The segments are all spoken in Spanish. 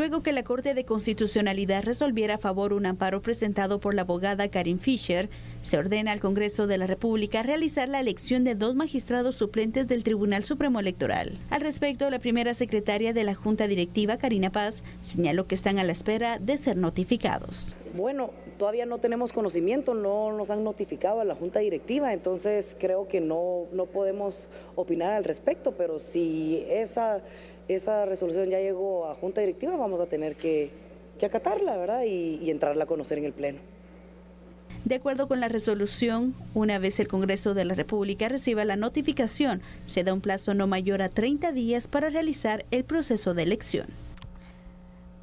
luego que la Corte de Constitucionalidad resolviera a favor un amparo presentado por la abogada Karin Fischer. Se ordena al Congreso de la República realizar la elección de 2 magistrados suplentes del Tribunal Supremo Electoral. Al respecto, la primera secretaria de la Junta Directiva, Karina Paz, señaló que están a la espera de ser notificados. Bueno, todavía no tenemos conocimiento, no nos han notificado a la Junta Directiva, entonces creo que no podemos opinar al respecto, pero si esa resolución ya llegó a Junta Directiva, vamos a tener que acatarla, ¿verdad? Y entrarla a conocer en el Pleno. De acuerdo con la resolución, una vez el Congreso de la República reciba la notificación, se da un plazo no mayor a 30 días para realizar el proceso de elección.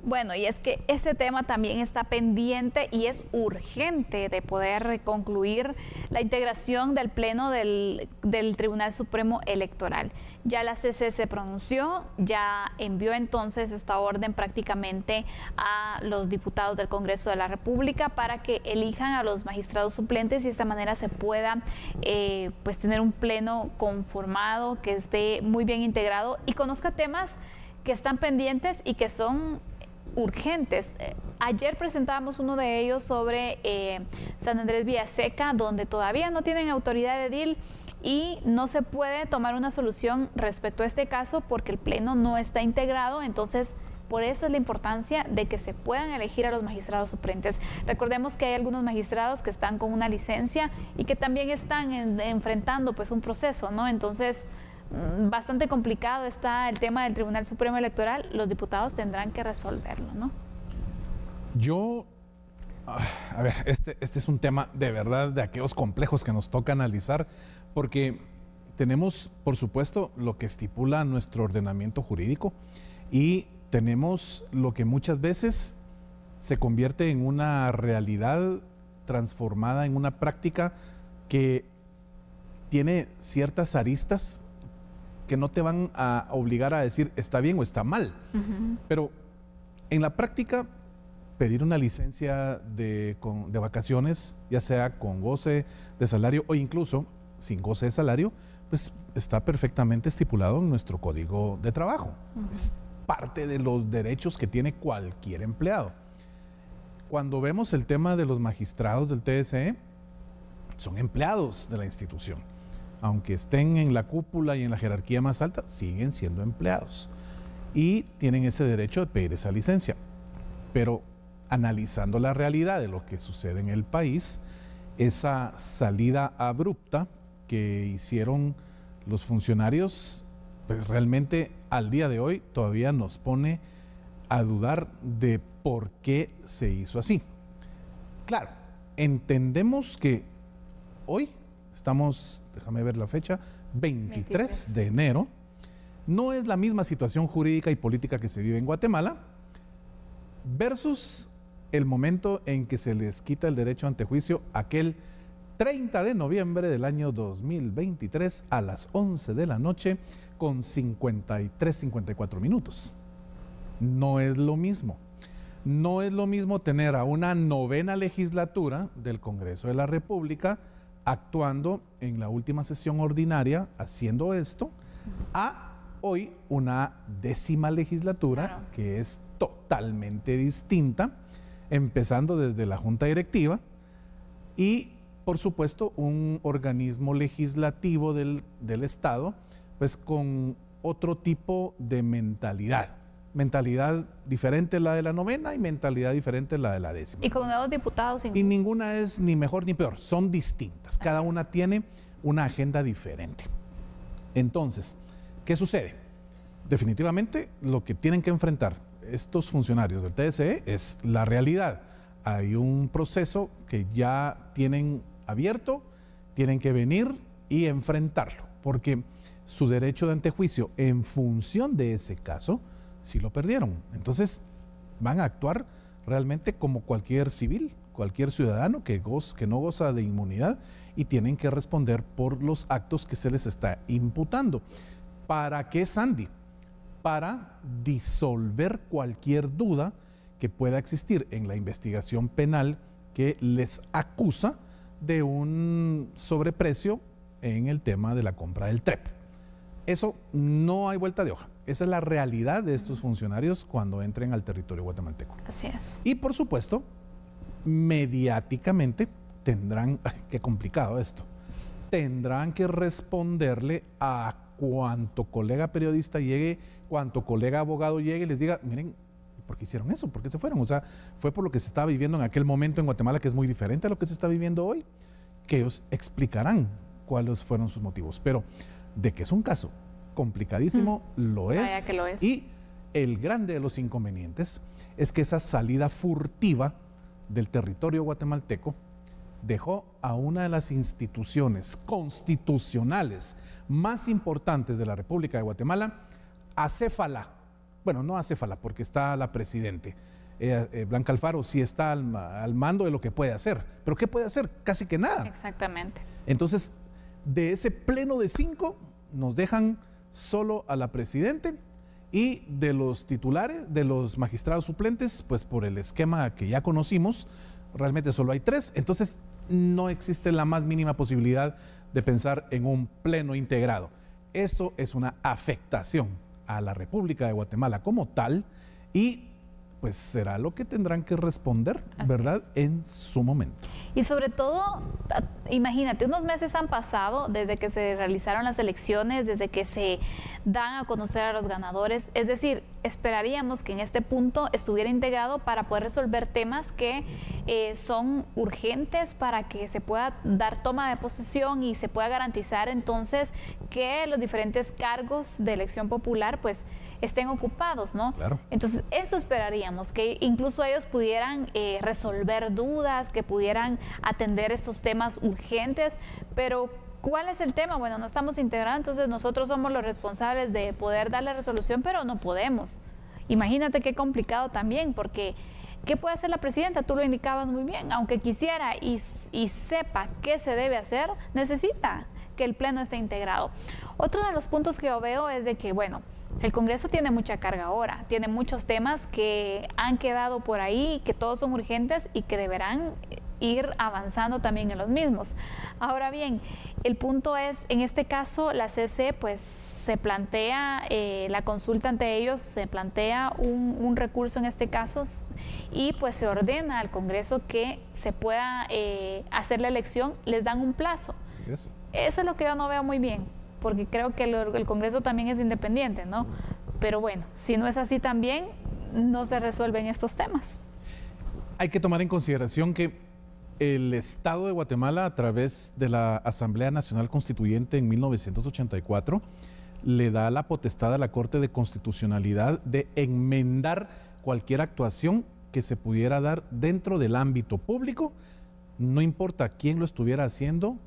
Bueno, y es que ese tema también está pendiente y es urgente de poder concluir la integración del Pleno del Tribunal Supremo Electoral. Ya la CC se pronunció, ya envió entonces esta orden prácticamente a los diputados del Congreso de la República para que elijan a los magistrados suplentes y de esta manera se pueda pues tener un Pleno conformado, que esté muy bien integrado y conozca temas que están pendientes y que son urgentes. Ayer presentábamos uno de ellos sobre San Andrés Villaseca, donde todavía no tienen autoridad de edil y no se puede tomar una solución respecto a este caso porque el Pleno no está integrado, entonces por eso es la importancia de que se puedan elegir a los magistrados suplentes. Recordemos que hay algunos magistrados que están con una licencia y que también están enfrentando pues un proceso, ¿no? Entonces bastante complicado está el tema del Tribunal Supremo Electoral, los diputados tendrán que resolverlo, ¿no? A ver, este es un tema de verdad de aquellos complejos que nos toca analizar, porque tenemos, por supuesto, lo que estipula nuestro ordenamiento jurídico y tenemos lo que muchas veces se convierte en una realidad transformada en una práctica que tiene ciertas aristas que no te van a obligar a decir está bien o está mal. Pero en la práctica, pedir una licencia de vacaciones, ya sea con goce de salario o incluso sin goce de salario, pues está perfectamente estipulado en nuestro Código de Trabajo. Es parte de los derechos que tiene cualquier empleado. Cuando vemos el tema de los magistrados del TSE, son empleados de la institución. Aunque estén en la cúpula y en la jerarquía más alta, siguen siendo empleados y tienen ese derecho de pedir esa licencia. Pero analizando la realidad de lo que sucede en el país, esa salida abrupta que hicieron los funcionarios, pues realmente al día de hoy todavía nos pone a dudar de por qué se hizo así. Claro, entendemos que hoy estamos, déjame ver la fecha, 23 de enero. No es la misma situación jurídica y política que se vive en Guatemala versus el momento en que se les quita el derecho ante juicio aquel 30 de noviembre del año 2023 a las 11 de la noche con 54 minutos. No es lo mismo. No es lo mismo tener a una 9ª legislatura del Congreso de la República actuando en la última sesión ordinaria, haciendo esto, a hoy una 10ª legislatura, claro, que es totalmente distinta, empezando desde la Junta Directiva y, por supuesto, un organismo legislativo del Estado, pues con otro tipo de mentalidad. Mentalidad diferente a la de la 9ª y mentalidad diferente a la de la 10ª. Y con nuevos diputados. Y ninguna es ni mejor ni peor, son distintas. Cada una tiene una agenda diferente. Entonces, ¿qué sucede? Definitivamente lo que tienen que enfrentar estos funcionarios del TSE es la realidad. Hay un proceso que ya tienen abierto, tienen que venir y enfrentarlo, porque su derecho de antejuicio en función de ese caso sí lo perdieron. Entonces van a actuar realmente como cualquier civil, cualquier ciudadano que no goza de inmunidad y tienen que responder por los actos que se les está imputando. ¿Para qué, Sandy? Para disolver cualquier duda que pueda existir en la investigación penal que les acusa de un sobreprecio en el tema de la compra del TREP. Eso no hay vuelta de hoja. Esa es la realidad de estos funcionarios cuando entren al territorio guatemalteco. Así es. Y por supuesto, mediáticamente tendrán, qué complicado esto, tendrán que responderle a cuanto colega periodista llegue, cuanto colega abogado llegue y les diga, miren, ¿por qué hicieron eso? ¿Por qué se fueron? O sea, fue por lo que se estaba viviendo en aquel momento en Guatemala, que es muy diferente a lo que se está viviendo hoy, que ellos explicarán cuáles fueron sus motivos. Pero de que es un caso complicadísimo, lo es. Vaya que lo es. Y el grande de los inconvenientes es que esa salida furtiva del territorio guatemalteco dejó a una de las instituciones constitucionales más importantes de la República de Guatemala acéfala. Bueno, no acéfala porque está la presidente. Blanca Alfaro sí está al mando de lo que puede hacer. ¿Pero qué puede hacer? Casi que nada. Exactamente. Entonces, de ese pleno de 5, nos dejan solo a la presidente, y de los titulares, de los magistrados suplentes, pues por el esquema que ya conocimos, realmente solo hay 3. Entonces, no existe la más mínima posibilidad de pensar en un pleno integrado. Esto es una afectación a la República de Guatemala como tal, y pues será lo que tendrán que responder, ¿verdad?, en su momento. Y sobre todo, imagínate, unos meses han pasado desde que se realizaron las elecciones, desde que se dan a conocer a los ganadores. Es decir, esperaríamos que en este punto estuviera integrado para poder resolver temas que son urgentes para que se pueda dar toma de posesión y se pueda garantizar entonces que los diferentes cargos de elección popular pues estén ocupados, ¿no? Claro. Entonces, eso esperaríamos, que incluso ellos pudieran resolver dudas, que pudieran atender estos temas urgentes, pero ¿cuál es el tema? Bueno, no estamos integrados, entonces nosotros somos los responsables de poder darle resolución, pero no podemos. Imagínate qué complicado también, porque ¿qué puede hacer la presidenta? Tú lo indicabas muy bien, aunque quisiera y sepa qué se debe hacer, necesita que el pleno esté integrado. Otro de los puntos que yo veo es de que, bueno, el Congreso tiene mucha carga ahora, tiene muchos temas que han quedado por ahí, que todos son urgentes y que deberán ir avanzando también en los mismos. Ahora bien, el punto es, en este caso, la CC pues se plantea la consulta ante ellos, se plantea un recurso en este caso y pues se ordena al Congreso que se pueda hacer la elección, les dan un plazo. Eso es lo que yo no veo muy bien, porque creo que el Congreso también es independiente, ¿no? Pero bueno, si no es así también, no se resuelven estos temas. Hay que tomar en consideración que el Estado de Guatemala, a través de la Asamblea Nacional Constituyente en 1984, le da la potestad a la Corte de Constitucionalidad de enmendar cualquier actuación que se pudiera dar dentro del ámbito público, no importa quién lo estuviera haciendo,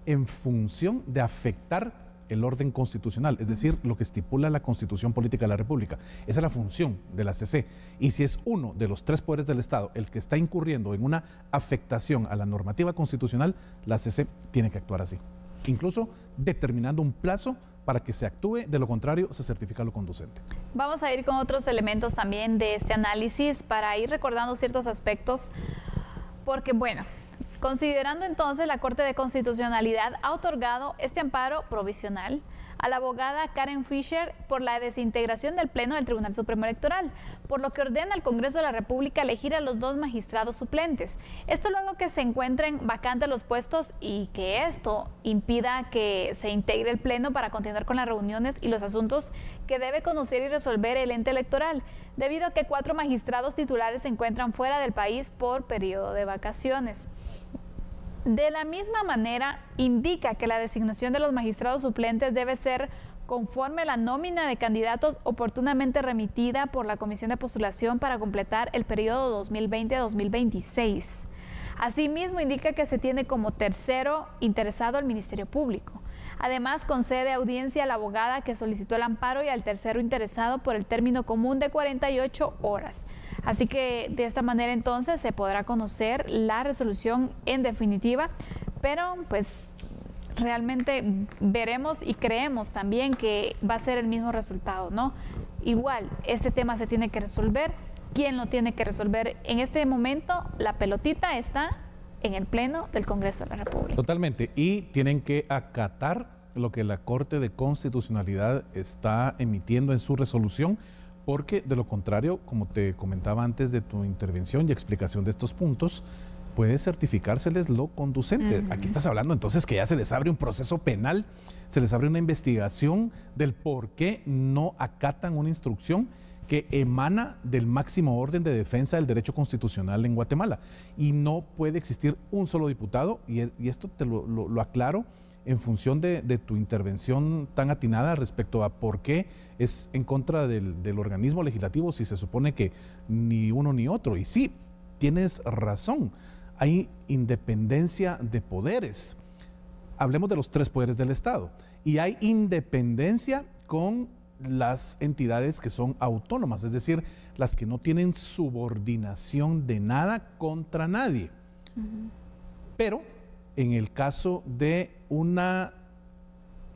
en función de afectar el orden constitucional, es decir, lo que estipula la Constitución Política de la República. Esa es la función de la CC. Y si es uno de los 3 poderes del Estado el que está incurriendo en una afectación a la normativa constitucional, la CC tiene que actuar así, incluso determinando un plazo para que se actúe, de lo contrario se certifica lo conducente. Vamos a ir con otros elementos también de este análisis para ir recordando ciertos aspectos, porque bueno, considerando entonces, la Corte de Constitucionalidad ha otorgado este amparo provisional a la abogada Karen Fisher por la desintegración del Pleno del Tribunal Supremo Electoral, por lo que ordena al Congreso de la República elegir a los 2 magistrados suplentes. Esto luego que se encuentren vacantes los puestos y que esto impida que se integre el Pleno para continuar con las reuniones y los asuntos que debe conocer y resolver el ente electoral, debido a que 4 magistrados titulares se encuentran fuera del país por periodo de vacaciones. De la misma manera, indica que la designación de los magistrados suplentes debe ser conforme a la nómina de candidatos oportunamente remitida por la Comisión de Postulación para completar el periodo 2020-2026. Asimismo, indica que se tiene como tercero interesado el Ministerio Público. Además, concede audiencia a la abogada que solicitó el amparo y al tercero interesado por el término común de 48 horas. Así que de esta manera entonces se podrá conocer la resolución en definitiva, pero pues realmente veremos y creemos también que va a ser el mismo resultado, ¿no? Igual, este tema se tiene que resolver. ¿Quién lo tiene que resolver? En este momento, la pelotita está en el Pleno del Congreso de la República. Totalmente, y tienen que acatar lo que la Corte de Constitucionalidad está emitiendo en su resolución, porque de lo contrario, como te comentaba antes de tu intervención y explicación de estos puntos, puede certificárseles lo conducente. Aquí estás hablando entonces que ya se les abre un proceso penal, se les abre una investigación del por qué no acatan una instrucción que emana del máximo orden de defensa del derecho constitucional en Guatemala. Y no puede existir un solo diputado, y esto te lo aclaro en función de tu intervención tan atinada respecto a por qué es en contra del organismo legislativo si se supone que ni uno ni otro. Y sí, tienes razón, hay independencia de poderes. Hablemos de los 3 poderes del Estado. Y hay independencia con las entidades que son autónomas, es decir, las que no tienen subordinación de nada contra nadie. Pero en el caso de una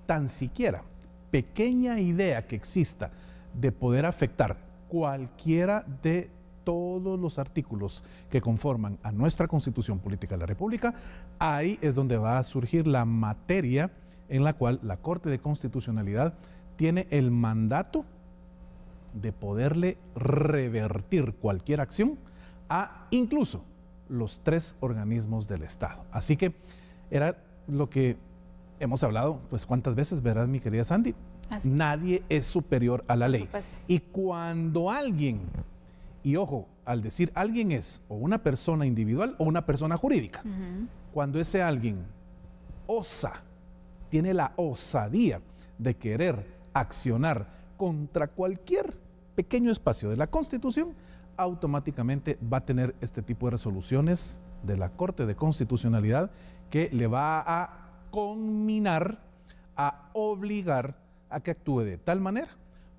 tan siquiera pequeña idea que exista de poder afectar cualquiera de todos los artículos que conforman a nuestra Constitución Política de la República, ahí es donde va a surgir la materia en la cual la Corte de Constitucionalidad tiene el mandato de poderle revertir cualquier acción a incluso los 3 organismos del Estado. Así que era lo que hemos hablado, pues cuántas veces, ¿verdad, mi querida Sandy? Así. Nadie es superior a la ley. Y cuando alguien, y ojo, al decir alguien es o una persona individual o una persona jurídica, cuando ese alguien tiene la osadía de querer accionar contra cualquier pequeño espacio de la Constitución, automáticamente va a tener este tipo de resoluciones de la Corte de Constitucionalidad que le va a conminar, a obligar a que actúe de tal manera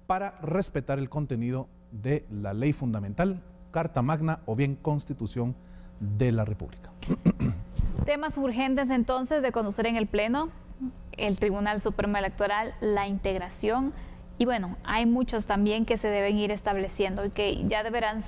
para respetar el contenido de la ley fundamental, Carta Magna o bien Constitución de la República. Temas urgentes entonces de conocer en el Pleno: el Tribunal Supremo Electoral, la integración, y bueno, hay muchos también que se deben ir estableciendo y que ya deberán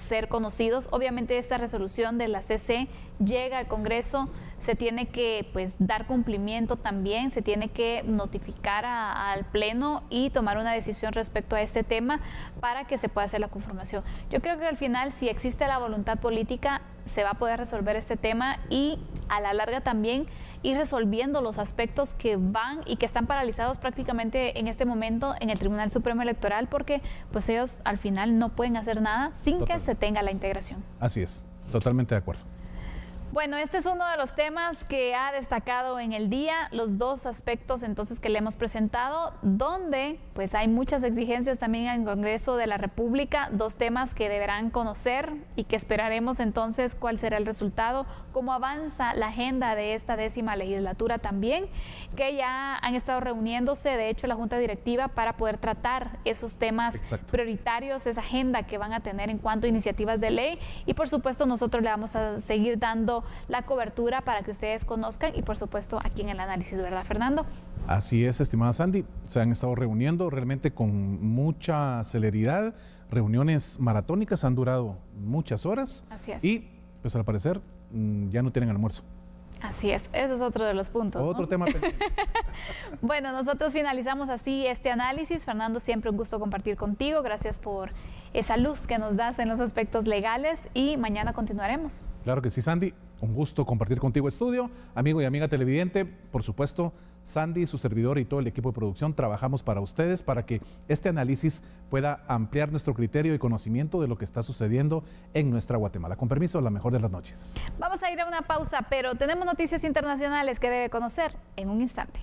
ser conocidos. Obviamente esta resolución de la CC llega al Congreso, se tiene que dar cumplimiento también, se tiene que notificar al Pleno y tomar una decisión respecto a este tema para que se pueda hacer la conformación. Yo creo que al final, si existe la voluntad política, se va a poder resolver este tema y a la larga también ir resolviendo los aspectos que van y que están paralizados prácticamente en este momento en el Tribunal Supremo Electoral, porque pues ellos al final no pueden hacer nada sin que se tenga la integración. Así es, totalmente de acuerdo. Bueno, este es uno de los temas que ha destacado en el día, los 2 aspectos entonces que le hemos presentado, donde pues hay muchas exigencias también en el Congreso de la República, 2 temas que deberán conocer y que esperaremos entonces cuál será el resultado, cómo avanza la agenda de esta 10ª legislatura también, que ya han estado reuniéndose, de hecho, la Junta Directiva para poder tratar esos temas prioritarios, esa agenda que van a tener en cuanto a iniciativas de ley, y por supuesto nosotros le vamos a seguir dando la cobertura para que ustedes conozcan y por supuesto aquí en el análisis, ¿verdad, Fernando? Así es, estimada Sandy, se han estado reuniendo realmente con mucha celeridad, reuniones maratónicas, han durado muchas horas. Así es. Y pues al parecer ya no tienen almuerzo. Así es, ese es otro de los puntos. Otro tema pendiente. Bueno, nosotros finalizamos así este análisis. Fernando, siempre un gusto compartir contigo. Gracias por esa luz que nos das en los aspectos legales y mañana continuaremos. Claro que sí, Sandy. Un gusto compartir contigo estudio. Amigo y amiga televidente, por supuesto, Sandy, su servidor y todo el equipo de producción trabajamos para ustedes para que este análisis pueda ampliar nuestro criterio y conocimiento de lo que está sucediendo en nuestra Guatemala. Con permiso, la mejor de las noches. Vamos a ir a una pausa, pero tenemos noticias internacionales que debe conocer en un instante.